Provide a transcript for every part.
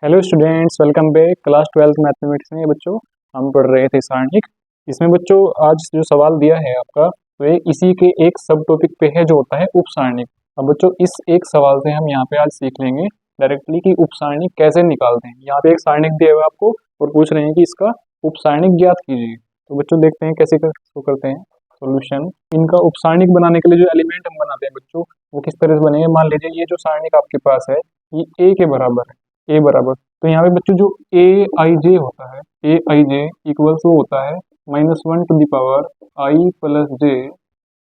Hello students, welcome back. Class 12th mathematics में बच्चों हम पढ़ रहे थे सारणिक। इसमें बच्चों आज जो सवाल दिया है आपका तो ये इसी के एक सब टॉपिक पे है जो होता है उप सारणिक। अब बच्चों इस एक सवाल से हम यहाँ पे आज सीख लेंगे डायरेक्टली कि उप सारणिक कैसे निकालते हैं। यहाँ पे एक सारणिक दिया हुआ है आपको और पूछ रहे हैं कि इसका उप सारणिक ज्ञात कीजिए। तो बच्चों देखते हैं कैसे करते हैं सोल्यूशन। इनका उप सारणिक बनाने के लिए जो एलिमेंट हम बनाते हैं बच्चों वो किस तरह से बनेंगे। मान लीजिए ये जो सारणिक आपके पास है ये ए के बराबर है, ए बराबर। तो यहाँ पे बच्चों जो ए आई जे होता है, ए आई जे इक्वल्स वो होता है -1 to the power I plus J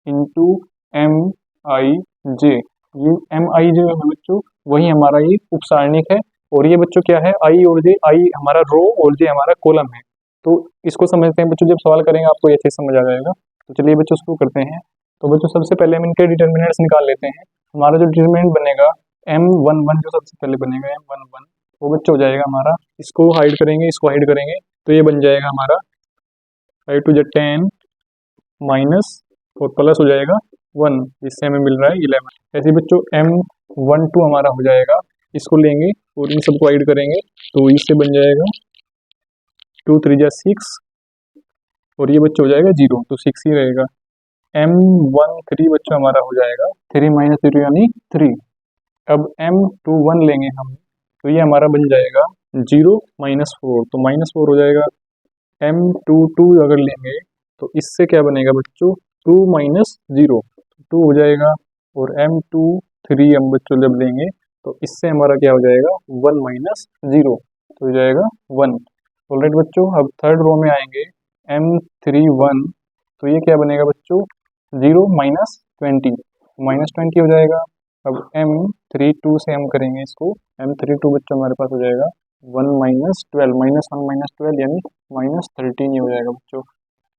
into M I J. ये एम आई जे है बच्चों, वही हमारा ये उपसारणिक है। और ये बच्चों क्या है, आई और जे, आई हमारा रो और जे हमारा कॉलम है। तो इसको समझते हैं बच्चों, जब सवाल करेंगे आपको ये चीज समझ आ जाएगा। तो चलिए बच्चों शुरू करते हैं। तो बच्चों सबसे पहले हम इनके डिटर्मिनेंट्स निकाल लेते हैं। हमारा जो डिटर्मिनेंट बनेगा M11, जो सबसे पहले बनेगा M11, वो बच्चों हो जाएगा हमारा, इसको हाइड करेंगे, इसको हाइड करेंगे, तो ये बन जाएगा हमारा 5 to the 10 माइनस और प्लस हो जाएगा 1, जिससे हमें मिल रहा है 11। ऐसे बच्चों M12 हमारा हो जाएगा, इसको लेंगे और इन सबको हाइड करेंगे, तो इससे बन जाएगा 2 3 जा 6 और ये बच्चों हो जाएगा 0, तो 6 ही रहेगा। M13 बच्चों हमारा हो जाएगा 3 - 0 यानी 3। अब M21 लेंगे हम, तो ये हमारा बन जाएगा 0 -4, तो -4 हो जाएगा। M22 अगर लेंगे तो इससे क्या बनेगा बच्चों, 2 - 0, 2 हो जाएगा। और M23 हम बच्चों जब लेंगे तो इससे हमारा क्या हो जाएगा, 1 - 0, तो हो जाएगा 1। ऑलराइट बच्चों, अब थर्ड रो में आएंगे M31, तो ये क्या बनेगा बच्चों, 0 - 20, -20 हो जाएगा। अब M32 से हम करेंगे इसको, M32 बच्चों हमारे पास हो जाएगा 1 - 12, -1 - 12 यानी -13 ही हो जाएगा बच्चों।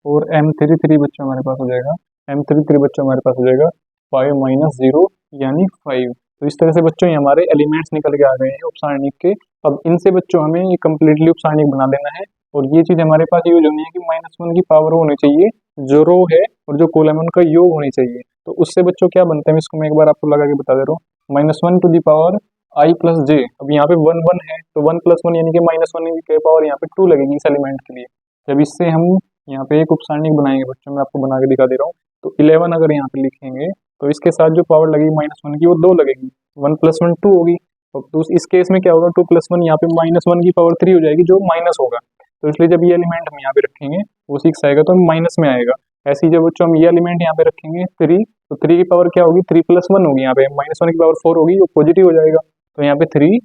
और M33 बच्चों हमारे पास हो जाएगा, M33 बच्चों हमारे पास हो जाएगा 5 - 0 यानी 5। तो इस तरह से बच्चों ये हमारे एलिमेंट्स निकल के आ गए हैं उपसारणिक के। अब इनसे बच्चों हमें ये कम्प्लीटली उपसारणिक बना देना है। और ये चीज हमारे पास यूज होनी है कि -1 की पावर होनी चाहिए, जो रो है और जो कॉलम है उनका योग होनी चाहिए। तो उससे बच्चों क्या बनता है, इसको मैं एक बार आपको लगा के बता दे रहा हूँ। -1 to the power I plus J. अब यहाँ पे 1 1 है, तो 1 + 1 यानी कि -1 की पावर यहाँ पे 2 लगेगी इस एलिमेंट के लिए। जब इससे हम यहाँ पे एक उपसारणिक बनाएंगे बच्चों, मैं आपको बना के दिखा दे रहा हूँ। तो 11 अगर यहाँ पे लिखेंगे तो इसके साथ जो पावर लगेगी -1 की वो 2 लगेगी, 1 + 1 2 होगी। तो इस केस में क्या होगा, 2 + 1 यहाँ पे -1 की पावर 3 हो जाएगी, जो माइनस होगा। तो इसलिए जब ये एलिमेंट हम यहाँ पे रखेंगे वो 6 आएगा तो माइनस में आएगा। ऐसे ही जब बच्चों हम ये एलिमेंट यहाँ पे रखेंगे 3, तो 3 की पावर क्या होगी, 3 + 1 होगी, यहाँ पे -1 की पावर 4 होगी, वो पॉजिटिव हो जाएगा। तो यहाँ पे 3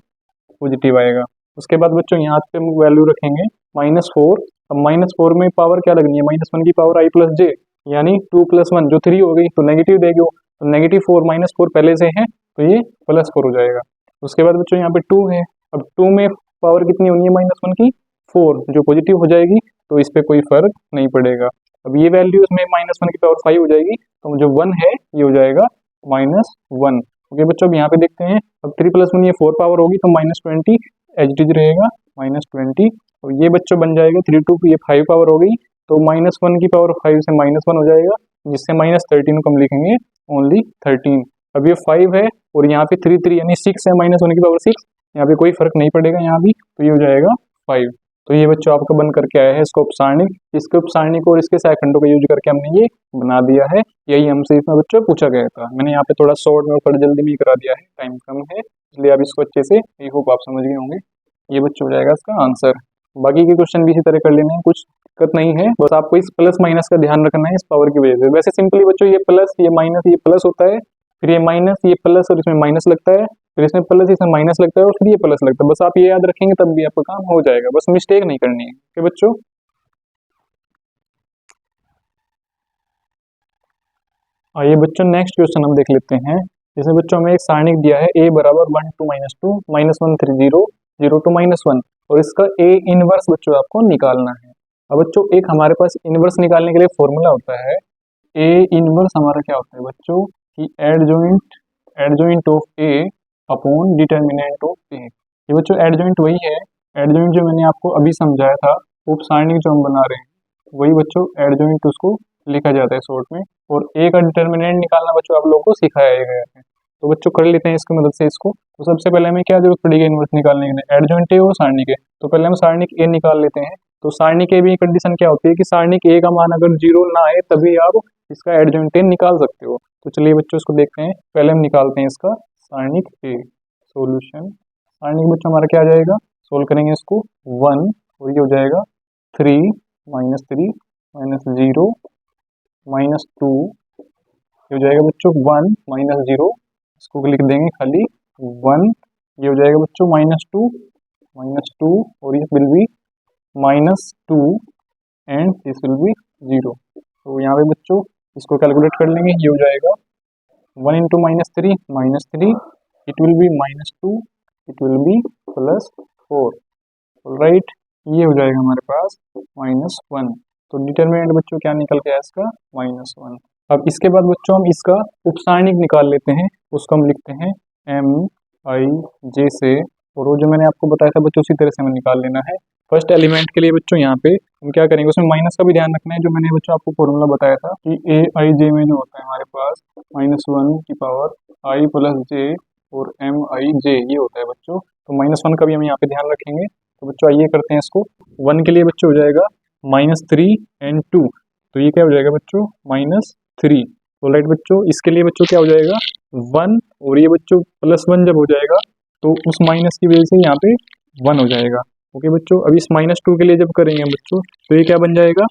पॉजिटिव आएगा। उसके बाद बच्चों यहाँ पे हम वैल्यू रखेंगे -4। अब -4 में पावर क्या लगनी है, -1 की पावर आई प्लस जे, यानी 2 + 1 जो 3 हो गई तो नेगेटिव देगी वो, तो -4 -4 पहले से है तो ये +4 हो जाएगा। उसके बाद बच्चों यहाँ पे 2 है। अब 2 में पावर कितनी होनी है -1 की, 4, जो पॉजिटिव हो जाएगी, तो इस पर कोई फर्क नहीं पड़ेगा। अब ये वैल्यू इसमें -1 की पावर 5 हो जाएगी, तो जो 1 है ये हो जाएगा -1। ओके बच्चों, अब यहाँ पे देखते हैं। अब 3 + 1 ये 4 पावर होगी, तो -20 एच डी रहेगा, -20। और ये बच्चों बन जाएगा 3 2 ये 5 पावर हो गई, तो -1 की पावर 5 से -1 हो जाएगा, जिससे -13 को हम लिखेंगे ओनली 13। अब ये 5 है और यहाँ पे 3 3 यानी 6 है, -1 की पावर 6, यहाँ पे कोई फर्क नहीं पड़ेगा यहाँ भी, तो ये हो जाएगा 5। तो ये बच्चों आपका बन करके आया है इसका उपसारणिक। इसके उपसारणिक और इसके सेकंडों का यूज करके हमने ये बना दिया है। यही हमसे इसमें बच्चों पूछा गया था। मैंने यहाँ पे थोड़ा शॉर्ट में और थोड़ा जल्दी में ही करा दिया है, टाइम कम है, इसलिए आप इसको अच्छे से, आई होप आप समझ गए होंगे। ये बच्चों हो जाएगा इसका आंसर। बाकी के क्वेश्चन भी इसी तरह कर लेने हैं, कुछ दिक्कत नहीं है, बस आपको इस प्लस माइनस का ध्यान रखना है इस पावर की वजह से। वैसे सिंपली बच्चों ये प्लस ये माइनस, ये प्लस होता है, फिर ये माइनस ये प्लस और इसमें माइनस लगता है, फिर इसमें प्लस इसमें माइनस लगता है और फिर ये प्लस लगता है। बस आप ये याद रखेंगे तब भी आपका काम हो जाएगा, बस मिस्टेक नहीं करनी है। ओके बच्चों, आइए बच्चों नेक्स्ट क्वेश्चन हम देख लेते हैं। इसमें बच्चों हमें एक सारणिक दिया है a बराबर 1 2 -2 -1 3 0 0 2 -1, और इसका a इनवर्स बच्चों आपको निकालना है। अब बच्चों एक हमारे पास इनवर्स निकालने के लिए फॉर्मूला होता है, a इनवर्स हमारा क्या होता है बच्चों, कि adjoint of a upon determinant of a। ये बच्चों एडजॉइंट वही है, एडजॉइंट जो मैंने आपको अभी समझाया था, उप सारणिक जो हम बना रहे हैं वही बच्चों एडजॉइंट उसको लिखा जाता है शॉर्ट में। और ए का डिटर्मिनेंट निकालना बच्चों आप लोगों को सिखाया गया है। तो बच्चों कर लेते हैं इसकी मदद से इसको। तो सबसे पहले हमें क्या जरूरत पड़ेगी इन्वर्स निकालने के लिए, एडजॉइंट ए और सारणिक ए। तो पहले हम सारणिक ए निकाल लेते हैं। तो सारणिक ए भी कंडीशन क्या होती है कि सारणिक ए का मान अगर 0 ना आए तभी आप इसका एडजॉइंट ए निकाल सकते हो। तो चलिए बच्चों इसको देखते हैं। पहले हम निकालते हैं इसका सारणिक ए। सॉल्यूशन सारणिक बच्चों हमारा क्या आ जाएगा, सोल्व करेंगे इसको 1 और ये हो जाएगा 3 -3 -0 -2, ये हो जाएगा बच्चों 1 -0, इसको लिख देंगे खाली 1, ये हो जाएगा बच्चों -2 और ये will be -2 and this will be 0। तो यहाँ पे बच्चों इसको कैलकुलेट कर लेंगे, ये हो जाएगा 1 into -3 -3, it will be -2, it will be +4, right. ये हो जाएगा हमारे पास -1। तो डिटरमिनेंट बच्चों क्या निकल के आया इसका, -1। अब इसके बाद बच्चों हम इसका उपसारणिक निकाल लेते हैं, उसको हम लिखते हैं MIJ से, और वो जो मैंने आपको बताया था बच्चों उसी तरह से हमें निकाल लेना है। फर्स्ट एलिमेंट के लिए बच्चों यहाँ पे हम क्या करेंगे, उसमें माइनस का भी ध्यान रखना है। जो मैंने बच्चों आपको फॉर्मूला बताया था कि AIJ में जो होता है हमारे पास -1 की पावर I + J और MIJ ये होता है बच्चों। तो -1 का भी हम यहाँ पे ध्यान रखेंगे। तो बच्चों आइए करते हैं इसको। 1 के लिए बच्चों हो जाएगा -3 एंड 2, तो ये क्या हो जाएगा बच्चों -3। तो राइट बच्चों इसके लिए बच्चों क्या हो जाएगा 1, और ये बच्चों +1 जब हो जाएगा तो उस माइनस की वजह से यहाँ पे 1 हो जाएगा। ओके बच्चों, अब इस -2 के लिए जब करेंगे हम बच्चों तो ये क्या बन जाएगा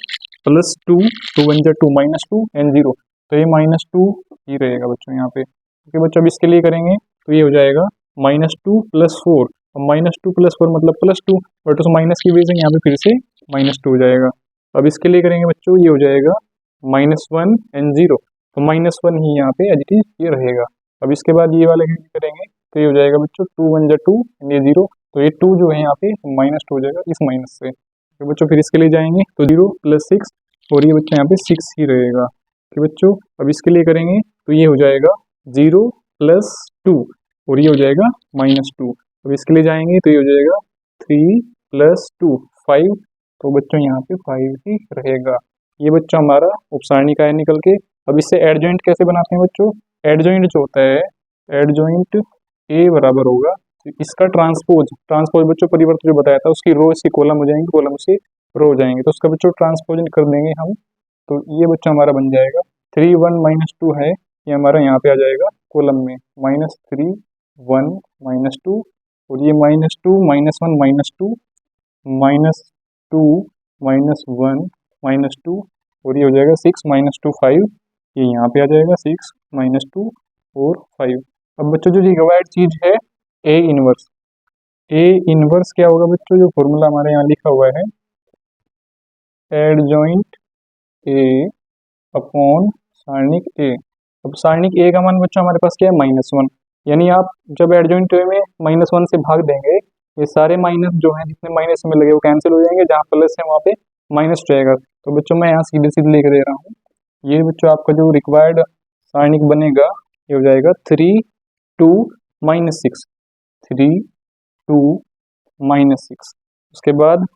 +2, 2 1 जा 2 -2 एंड 0, तो ये -2 ही रहेगा बच्चों यहाँ पे। ओके बच्चों, अब इसके लिए करेंगे तो ये हो जाएगा -2 + 4, और -2 + 4 मतलब +2, बट उस माइनस की वजह से यहाँ पे फिर से -2 हो जाएगा। अब इसके लिए करेंगे बच्चों, ये हो जाएगा -1 एंड 0, तो -1 ही यहाँ पे एज इट इज ये रहेगा। अब इसके बाद ये वाले करेंगे तो ये हो जाएगा बच्चों 2 1 जा 2 एंड ये 0, तो ये 2 जो है यहाँ पे -2 हो जाएगा इस माइनस से। तो बच्चों फिर इसके लिए जाएंगे तो 0 + 6, और ये बच्चों यहाँ पे 6 ही रहेगा। कि बच्चों अब इसके लिए करेंगे तो ये हो जाएगा 0 + 2, और ये हो जाएगा -2। अब इसके लिए जाएंगे तो ये हो जाएगा 3 + 2 5, तो बच्चों यहाँ पे 5 ही रहेगा। ये बच्चों हमारा उपसारणिक आया निकल के। अब इससे एडजॉइंट कैसे बनाते हैं बच्चों, एडजॉइंट जो होता है एडजॉइंट A बराबर होगा तो इसका ट्रांसपोज बच्चों परिवर्तन जो बताया था उसकी रो इसकी कॉलम हो जाएंगे, कॉलम से रो हो जाएंगे, तो उसका बच्चों ट्रांसपोजन कर देंगे हम। तो ये बच्चा हमारा बन जाएगा 3 1 -2 है, ये हमारा यहाँ पे आ जाएगा कॉलम में -3 1 -2, और ये -2 -1 -2 -2 -1 -2, और ये हो जाएगा 6 -2 5, ये यहाँ पे आ जाएगा 6 -2 और 5। अब बच्चों जो रिक्वायर्ड चीज है ए इनवर्स क्या होगा बच्चों, जो फॉर्मूला हमारे यहाँ लिखा हुआ है एडजॉइंट ए अपॉन सारणिक ए। अब सारणिक ए का मान बच्चों हमारे पास क्या है -1, यानी आप जब एडजॉइंट ए में -1 से भाग देंगे ये सारे माइनस जो है जितने माइनस में लगे वो कैंसिल हो जाएंगे, जहाँ प्लस है वहाँ पे माइनस रहेगा। तो बच्चों मैं यहाँ सीधे सीधे लिख दे रहा हूँ, ये बच्चों आपका जो रिक्वायर्ड सारणिक बनेगा ये हो जाएगा 3 2 -6, 3 2 -6, उसके बाद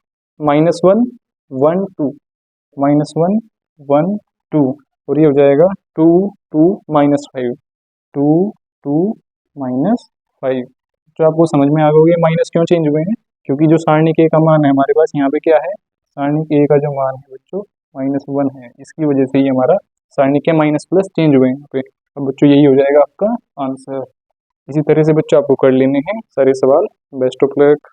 -1 1 2 -1 1 2, और ये हो जाएगा 2 2 -5 2 2 -5। जो आपको समझ में आ गया माइनस क्यों चेंज हुए हैं, क्योंकि जो सारणिक ए का मान है हमारे पास यहाँ पे क्या है, सारणिक ए का जो मान है बच्चों -1 है, इसकी वजह से ही हमारा सारणिक के माइनस प्लस चेंज हुए हैं यहाँ पे। अब बच्चों यही हो जाएगा आपका आंसर। इसी तरह से बच्चों आपको कर लेने हैं सारे सवाल। Best of luck.